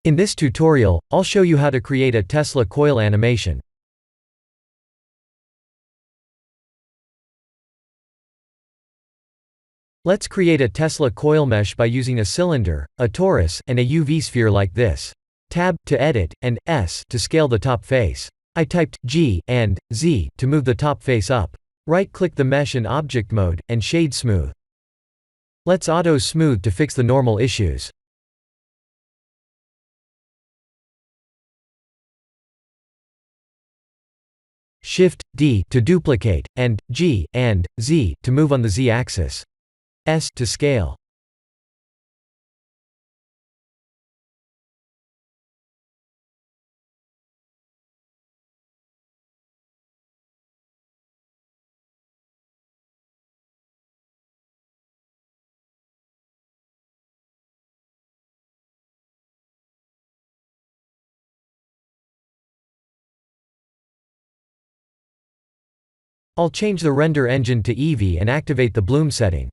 In this tutorial, I'll show you how to create a Tesla coil animation. Let's create a Tesla coil mesh by using a cylinder, a torus, and a UV sphere like this. Tab to edit, and S to scale the top face. I typed G and Z to move the top face up. Right-click the mesh in object mode, and shade smooth. Let's auto smooth to fix the normal issues. Shift D to duplicate, and G and Z to move on the Z-axis. S to scale. I'll change the render engine to Eevee and activate the bloom setting.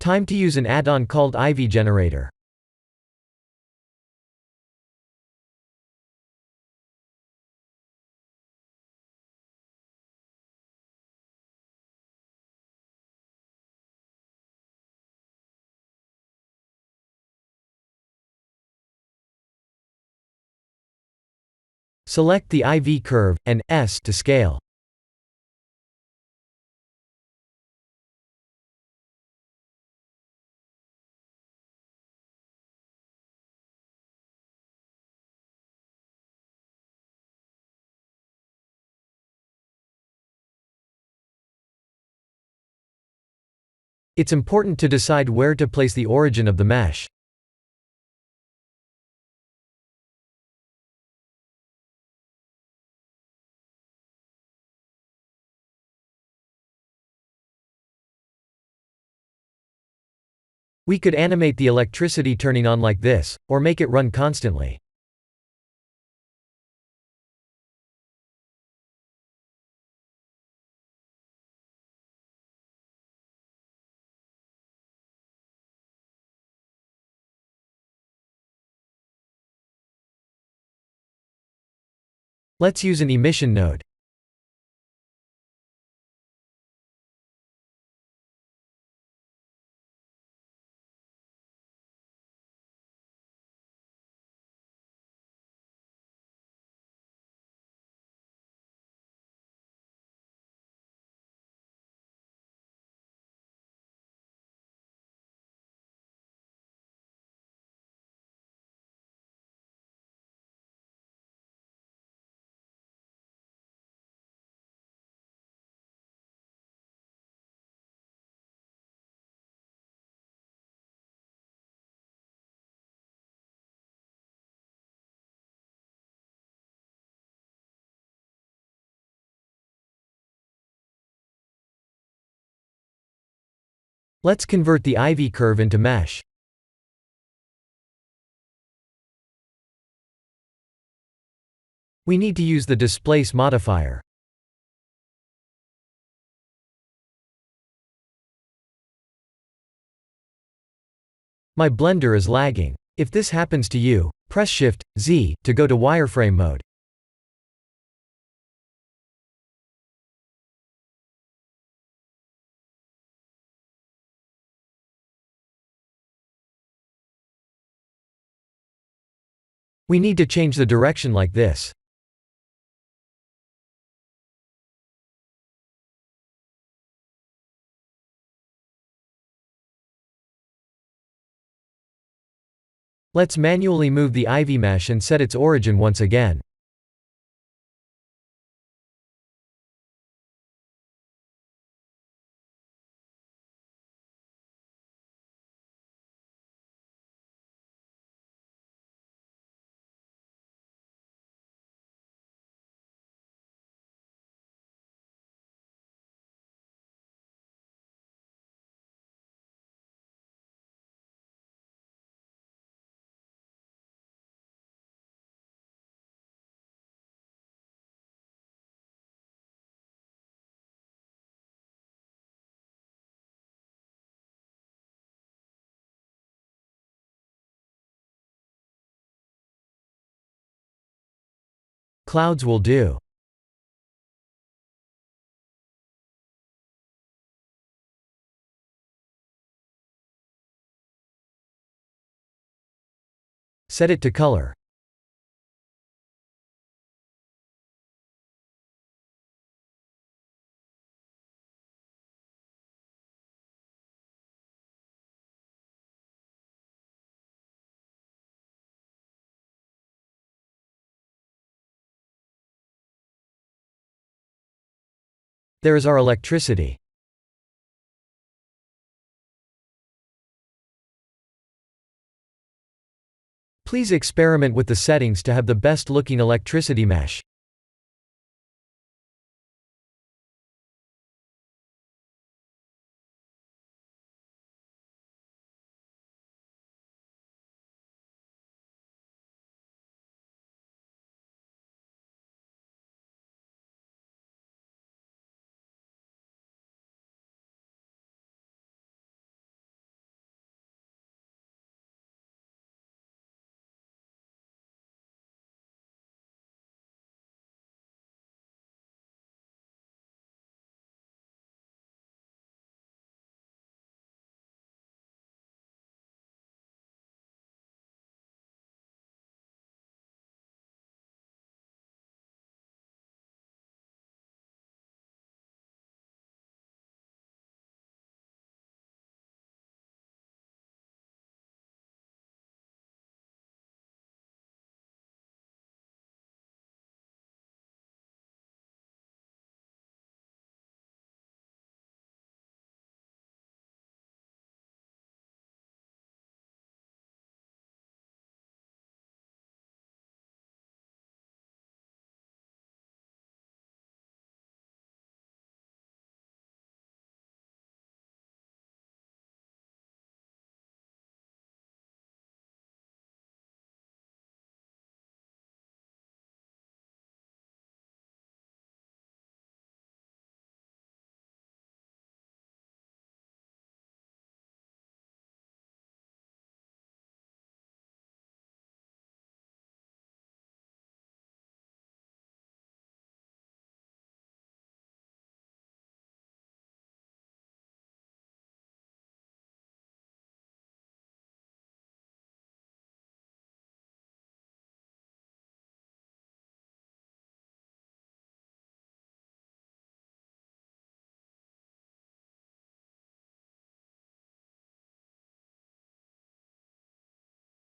Time to use an add-on called Ivy Generator. Select the IV curve, and S to scale. It's important to decide where to place the origin of the mesh. We could animate the electricity turning on like this, or make it run constantly. Let's use an emission node. Let's convert the IV curve into mesh. We need to use the displace modifier. My Blender is lagging. If this happens to you, press Shift Z to go to wireframe mode. We need to change the direction like this. Let's manually move the Ivy mesh and set its origin once again. Clouds will do. Set it to color. There is our electricity. Please experiment with the settings to have the best looking electricity mesh.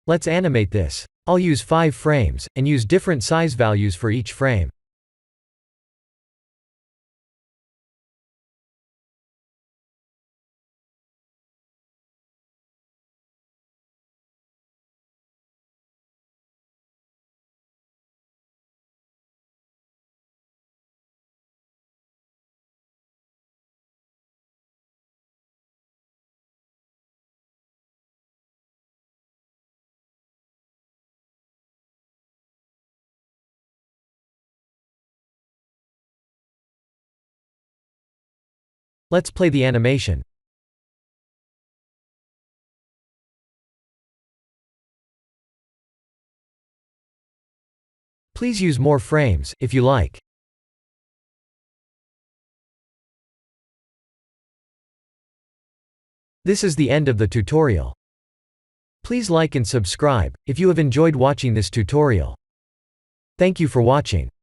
Let's animate this. I'll use 5 frames, and use different size values for each frame. Let's play the animation. Please use more frames, if you like. This is the end of the tutorial. Please like and subscribe, if you have enjoyed watching this tutorial. Thank you for watching.